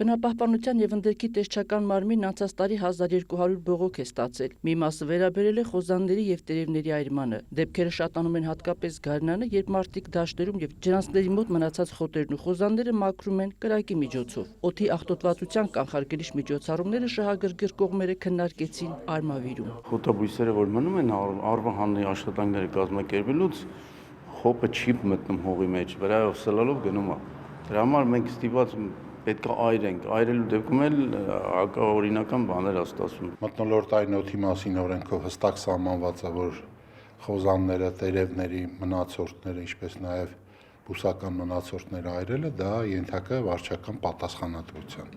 Բնապահպանության և ընդերքի տեսչական մարմինն անցած տարի 1200 բողոք է ստացել։ Մի մասը վերաբերել է խոզանների և տերևների այրմանը։ Դեպքերը շատանում են հատկապես գարնանը, երբ մարդիկ դաշտերում և ջրանցքների մոտ մնացած խոտերն ու խոզանները մաքրում են կրակի միջոցով։ Օդի աղտոտվածության կանխարգելիչ միջոցառումները շահագրգիռ կողմերը քննարկեցին Արմավիրում։ Խոտաբույսերը, որ մնում են արվահանի աշխատանքները կազմակերպելուց, խոպը չի մտնում հողի մեջ, վրայով սլալով գնում է։ Դրա համար մենք ստիպված պետք է այրենք, այրելու դեպքում էլ հակաօրինական բաներ է ստացվում։ Մթնոլորտային օդի մասին օրենքով հստակ սահմանված է, որ խոզանները, տերևների մնացորդները, ինչպես նաև բուսական մնացորդները այրելը դա ենթակա է վարչական պատասխանատվության։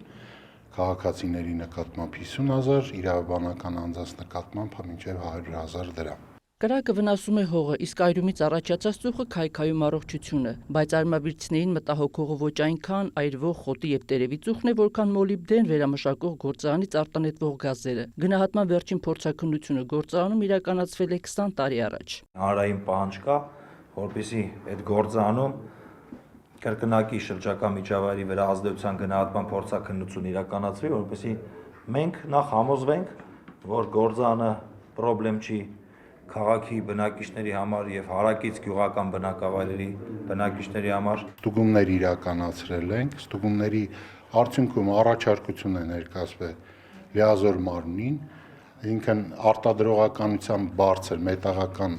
Քաղաքացիների նկատմամբ 50,000, իրավաբանական անձանց նկատմամբ մինչև 100,000 դրամ։ Կրակը վնասում է հողը, իսկ այրումից առաջացած ծուխը քայքայում առողջությունը, բայց արմավիրցիներին մտահոգողը ոչ այնքան այրվող խոտի և տերևի ծուխն է, որքան մոլիբդեն վերամշակող գործարանից արտանետվող գազերը։ Գնահատման վերջին փորձաքննությունը գործարանում իրականացվել է 20 տարի առաջ։ Հանրային պահանջ կա, որպեսզի այդ գործարանում կրկնակի շրջակա միջավայրի վրա ազդեցության գնահատման փորձաքննություն իրականացվի, որպեսզի մենք նախ համոզվենք, որ գործարանը պրոբլեմ չի քաղաքի բնակիչների համար եւ հարակից գյուղական բնակավայրերի բնակիչների համար։ Ստուգումներ իրականացրել ենք, ստուգումների արդյունքում առաջարկություն է ներկայացվել լիազոր մարմնին, ինքն արտադրողականությամբ բարձր մետաղական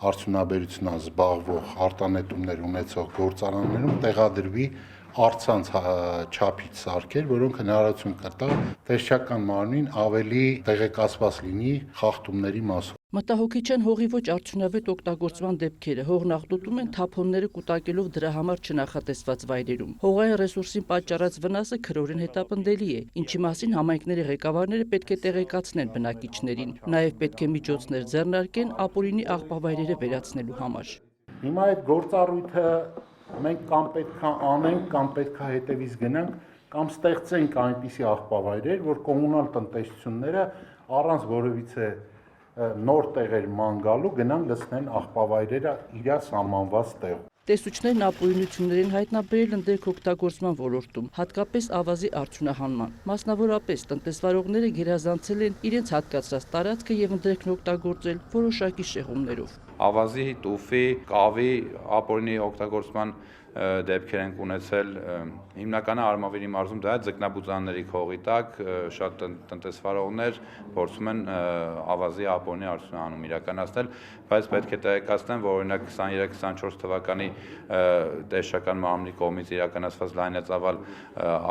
արդյունաբերությունն զբաղվող արտանետումներ ունեցող գործարաններում տեղադրվի առցանց չափից սարքեր, որոնք հնարավորություն կտա տեսչական մարմնին ավելի տեղեկացված լինի խախտումների մասով։ Մտահոգիչ են հողի ոչ արդյունավետ օգտագործման դեպքերը։ Հողն աղտոտում են թափոնները կուտակելով դրա համար չնախատեսված վայրերում։ Հողային ռեսուրսին պատճառած վնասը քրորեն հետապնդելի է, ինչի մասին համայնքների ղեկավարները պետք է տեղեկացնեն բնակիչներին։ Նաև պետք է միջոցներ ձեռնարկեն ապօրինի աղբավայրերը վերացնելու համար։ Հիմա այդ գործառույթը մենք կամ պետք է անենք, կամ պետք է հետևից գնանք, կամ ստեղծենք այնպիսի աղբավայրեր, որ կոմունալ տնտեսությունները առանց որևիցե նոր տեղեր ման գալու գնան լցնեն աղբավայրերը իր սահմանված տեղում։ Տեսուչներն ապօրինություններ են հայտնաբերել ընդերք օգտագործման ոլորտում, հատկապես ավազի արդյունահանման։ Մասնավորապես տնտեսվարողները գերազանցել են իրենց հատկացրած տարածքը եւ ընդերքն օգտագործել որոշակի շեղումներով։ Ավազի, տուֆի, կավի ապօրինի օգտագործման դեպքեր են ունեցել հիմնականը Արմավիրի մարզում դա է ձկնաբուծանների քողի տակ շատ տնտեսվարողներ փորձում են ավազի ապօրինի արդյունահանում իրականացնել, բայց պետք է տեղեկացնեմ, որ օրինակ 23-24 թվականի տեսչական մարմնի կողմից իրականացված լայնածավալ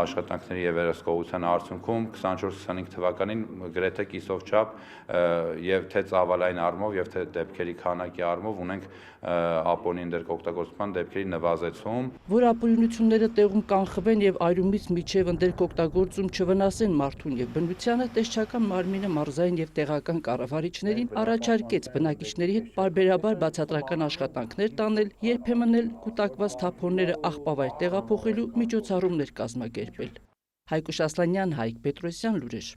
աշխատանքների եւ վերահսկողության արդյունքում 24-25 թվականին գրեթե կիսով չափ եւ թե ծավալային առումով եւ թե դեպքերի քանակի առումով ունենք ապօրինի ընդերք օգտագործման դեպքերի նվազեցում, որ ապօրինությունները տեղում կանխվեն եւ այրումից միջև ընդերք օգտագործում չվնասեն մարդուն եւ բնությանը, տեսչական մարմինը մարզային եւ տեղական կառավարիչներին առաջարկեց բնակիչների հետ պարբերաբար բացատրական աշխատանքներ տանել, երբեմն էլ կուտակված թափոնները աղբավայր տեղափոխելու միջոցառումներ կազմակերպել։ Հայկուշ Ասլանյան, Հայկ Պետրոսյան, լուրեր։